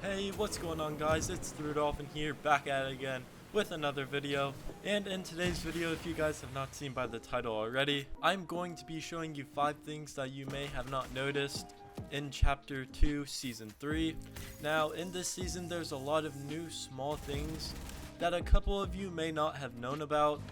Hey, what's going on guys? It's therudolphin here, back at it again with another video. And in today's video, if you guys have not seen by the title already, I'm going to be showing you 5 things that you may have not noticed in Chapter 2, Season 3. Now, in this season, there's a lot of new small things that a couple of you may not have known about,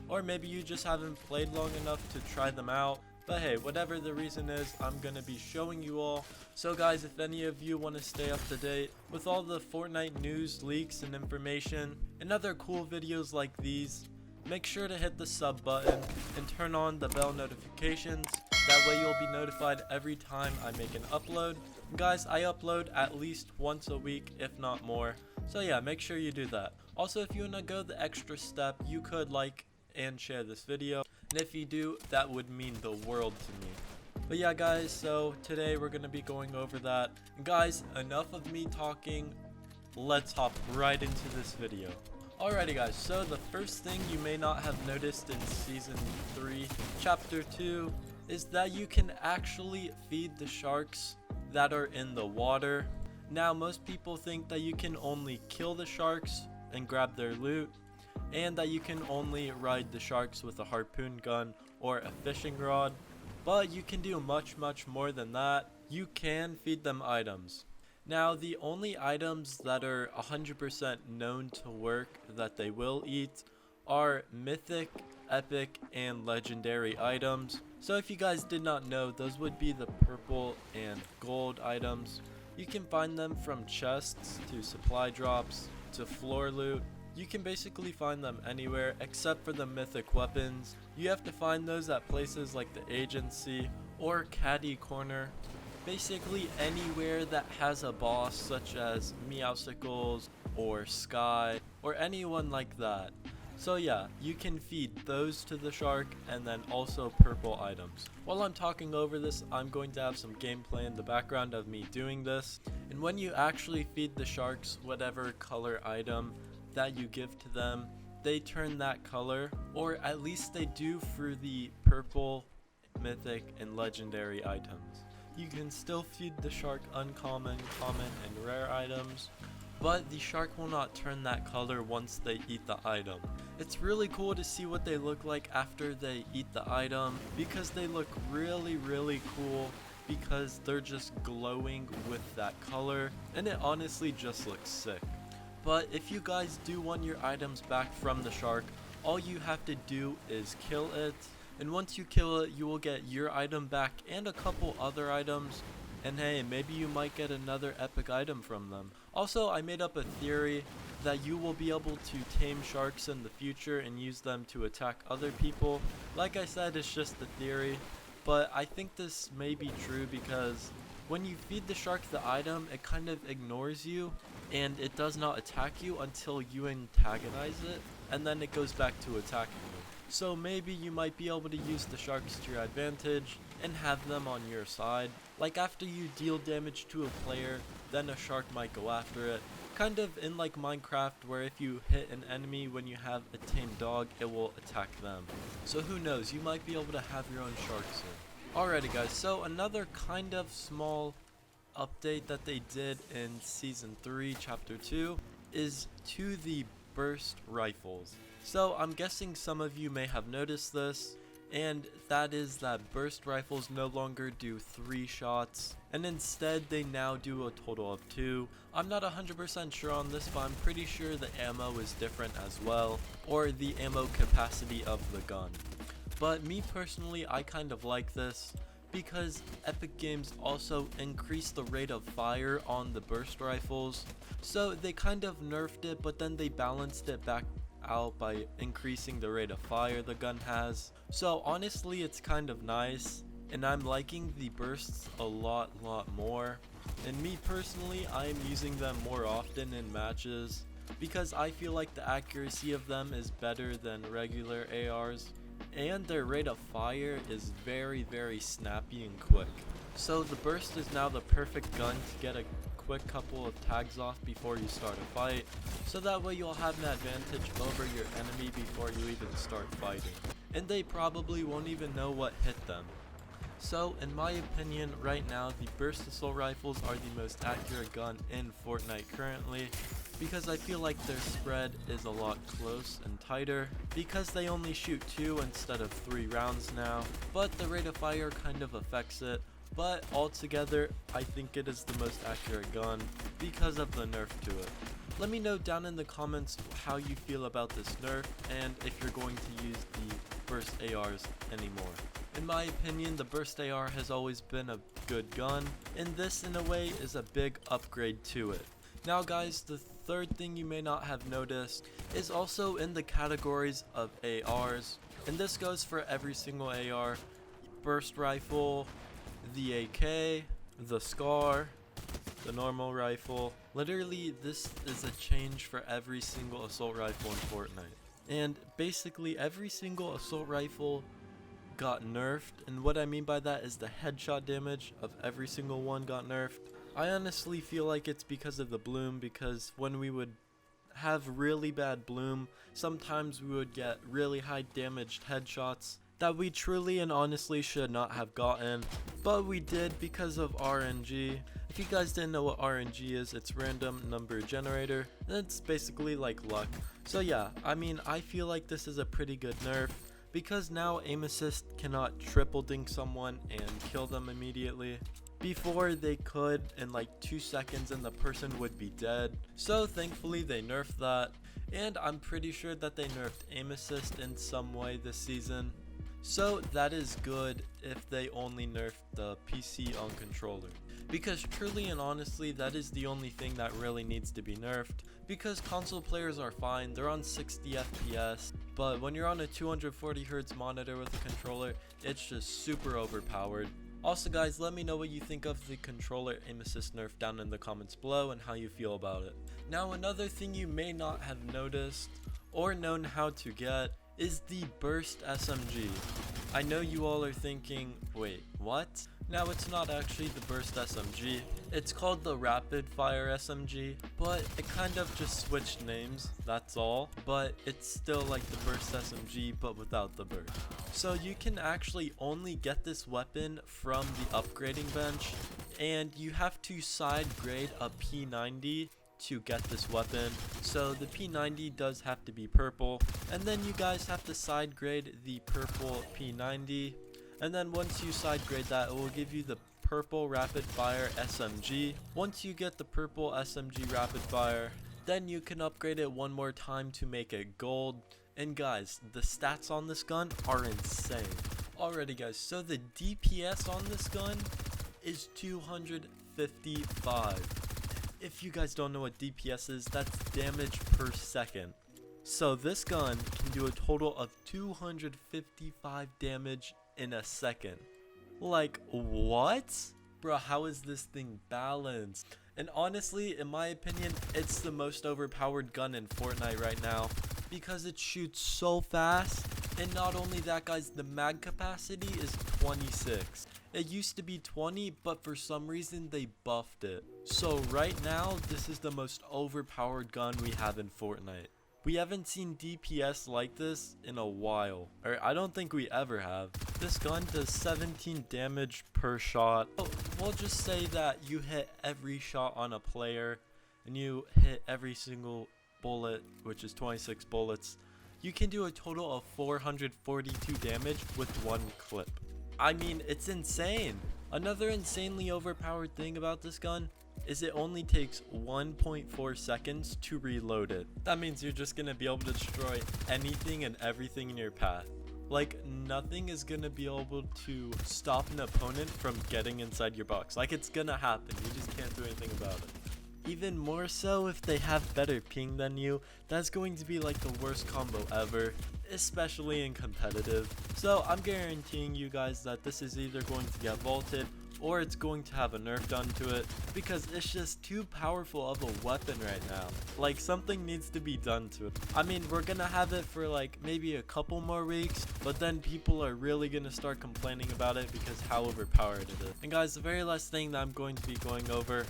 or maybe you just haven't played long enough to try them out. But hey, whatever the reason is, I'm going to be showing you all. So guys, if any of you want to stay up to date with all the Fortnite news, leaks, and information, and other cool videos like these, make sure to hit the sub button and turn on the bell notifications. That way you'll be notified every time I make an upload. Guys, I upload at least once a week, if not more. So yeah, make sure you do that. Also, if you want to go the extra step, you could like and share this video, and if you do, that would mean the world to me. But yeah guys, so today we're going to be going over that. Guys, enough of me talking, let's hop right into this video. Alrighty guys, so the first thing you may not have noticed in Season 3, Chapter 2, is that you can actually feed the sharks that are in the water. Now, most people think that you can only kill the sharks and grab their loot, and that you can only ride the sharks with a harpoon gun or a fishing rod, but you can do much more than that. You can feed them items. Now, the only items that are 100% known to work that they will eat are mythic, epic, and legendary items. So if you guys did not know, those would be the purple and gold items. You can find them from chests to supply drops to floor loot. You can basically find them anywhere except for the mythic weapons. You have to find those at places like the agency or caddy corner. Basically anywhere that has a boss such as Meowsicles or Sky or anyone like that. So yeah, you can feed those to the shark and then also purple items. While I'm talking over this, I'm going to have some gameplay in the background of me doing this. And when you actually feed the sharks whatever color item that you give to them, they turn that color, or at least they do for the purple, mythic, and legendary items. You can still feed the shark uncommon, common, and rare items, but the shark will not turn that color once they eat the item. It's really cool to see what they look like after they eat the item, because they look really cool, because they're just glowing with that color, and it honestly just looks sick. But if you guys do want your items back from the shark, all you have to do is kill it. And once you kill it, you will get your item back and a couple other items. And hey, maybe you might get another epic item from them. Also, I made up a theory that you will be able to tame sharks in the future and use them to attack other people. Like I said, it's just a theory. But I think this may be true because when you feed the shark the item, it kind of ignores you and it does not attack you until you antagonize it, and then it goes back to attacking you. So maybe you might be able to use the sharks to your advantage and have them on your side. Like after you deal damage to a player, then a shark might go after it. Kind of in like Minecraft, where if you hit an enemy when you have a tamed dog, it will attack them. So who knows, you might be able to have your own shark soon. Alrighty guys, so another kind of small update that they did in Season 3, Chapter 2 is to the burst rifles. So I'm guessing some of you may have noticed this, and that is that burst rifles no longer do 3 shots, and instead they now do a total of 2. I'm not 100% sure on this, but I'm pretty sure the ammo is different as well, or the ammo capacity of the gun. But me personally, I kind of like this, because Epic Games also increased the rate of fire on the burst rifles. So they kind of nerfed it, but then they balanced it back out by increasing the rate of fire the gun has. So honestly, it's kind of nice, and I'm liking the bursts a lot more. And me personally, I am using them more often in matches, because I feel like the accuracy of them is better than regular ARs. And their rate of fire is very snappy and quick. So the burst is now the perfect gun to get a quick couple of tags off before you start a fight, so that way you'll have an advantage over your enemy before you even start fighting, and they probably won't even know what hit them. So in my opinion right now, the burst assault rifles are the most accurate gun in Fortnite currently, because I feel like their spread is a lot close and tighter, because they only shoot 2 instead of 3 rounds now, but the rate of fire kind of affects it. But altogether, I think it is the most accurate gun because of the nerf to it. Let me know down in the comments how you feel about this nerf and if you're going to use the burst ARs anymore. In my opinion, the burst AR has always been a good gun, and this in a way is a big upgrade to it. Now guys, the third thing you may not have noticed is also in the categories of ARs, and this goes for every single AR: burst rifle, the AK, the SCAR, the normal rifle. Literally, this is a change for every single assault rifle in Fortnite. And basically every single assault rifle got nerfed, and what I mean by that is the headshot damage of every single one got nerfed. I honestly feel like it's because of the bloom, because when we would have really bad bloom, sometimes we would get really high damaged headshots that we truly and honestly should not have gotten, but we did because of RNG. If you guys didn't know what RNG is, it's random number generator, and it's basically like luck. So yeah, I mean, I feel like this is a pretty good nerf, because now aim assist cannot triple dink someone and kill them immediately. Before they could in like 2 seconds and the person would be dead. So thankfully they nerfed that, and I'm pretty sure that they nerfed aim assist in some way this season. So that is good if they only nerf the PC on controller, because truly and honestly that is the only thing that really needs to be nerfed, because console players are fine, they're on 60 FPS, but when you're on a 240Hz monitor with a controller, it's just super overpowered. Also guys, let me know what you think of the controller aim assist nerf down in the comments below and how you feel about it. Now another thing you may not have noticed or known how to get is the burst SMG. I know you all are thinking, wait, what? Now it's not actually the burst SMG, it's called the rapid fire SMG, but it kind of just switched names, that's all. But it's still like the burst SMG but without the burst. So you can actually only get this weapon from the upgrading bench, and you have to side grade a P90 to get this weapon. So the P90 does have to be purple, and then you guys have to side grade the purple P90, and then once you side grade that, it will give you the purple rapid fire SMG. Once you get the purple SMG rapid fire, then you can upgrade it one more time to make it gold. And guys, the stats on this gun are insane. Alrighty guys, so the DPS on this gun is 255. If you guys don't know what DPS is, that's damage per second. So this gun can do a total of 255 damage in a second. Like, what? Bro, how is this thing balanced? And honestly, in my opinion, it's the most overpowered gun in Fortnite right now, because it shoots so fast. And not only that guys, the mag capacity is 26. It used to be 20, but for some reason they buffed it. So right now, this is the most overpowered gun we have in Fortnite. We haven't seen DPS like this in a while, or I don't think we ever have. This gun does 17 damage per shot. We'll just say that you hit every shot on a player, and you hit every single bullet, which is 26 bullets. You can do a total of 442 damage with one clip. I mean, it's insane. Another insanely overpowered thing about this gun is it only takes 1.4 seconds to reload it. That means you're just gonna be able to destroy anything and everything in your path. Like, nothing is gonna be able to stop an opponent from getting inside your box. Like, it's gonna happen, you just can't do anything about it. Even more so if they have better ping than you, that's going to be like the worst combo ever, especially in competitive. So I'm guaranteeing you guys that this is either going to get vaulted or it's going to have a nerf done to it, because it's just too powerful of a weapon right now. Like, something needs to be done to it. I mean, we're gonna have it for like maybe a couple more weeks, but then people are really gonna start complaining about it because how overpowered it is. And guys, the very last thing that I'm going to be going over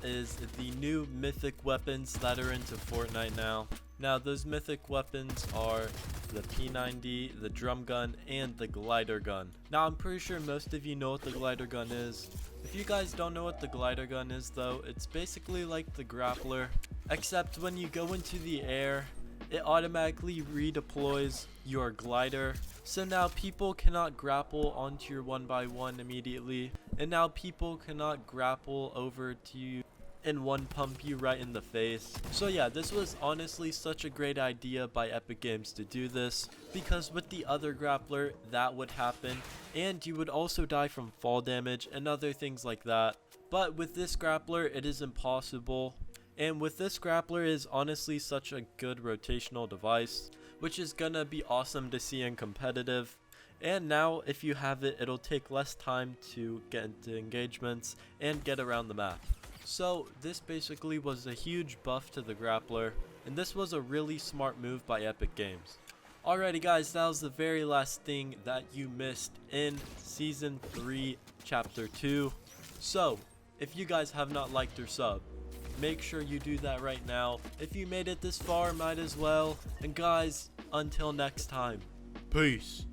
is the new mythic weapons that are into Fortnite now. Now those mythic weapons are the P90, the drum gun, and the glider gun. Now I'm pretty sure most of you know what the glider gun is. If you guys don't know what the glider gun is though, it's basically like the grappler, except when you go into the air, it automatically redeploys your glider. So now people cannot grapple onto your 1x1 immediately, and now people cannot grapple over to you and one pump you right in the face. So yeah, this was honestly such a great idea by Epic Games to do this, because with the other grappler that would happen, and you would also die from fall damage and other things like that. But with this grappler it is impossible, and with this grappler it is honestly such a good rotational device, which is gonna be awesome to see in competitive. And now if you have it, it'll take less time to get into engagements and get around the map. So this basically was a huge buff to the grappler, and this was a really smart move by Epic Games. Alrighty guys, that was the very last thing that you missed in Season 3, Chapter 2. So, if you guys have not liked or subbed, make sure you do that right now. If you made it this far, might as well. And guys, until next time, peace.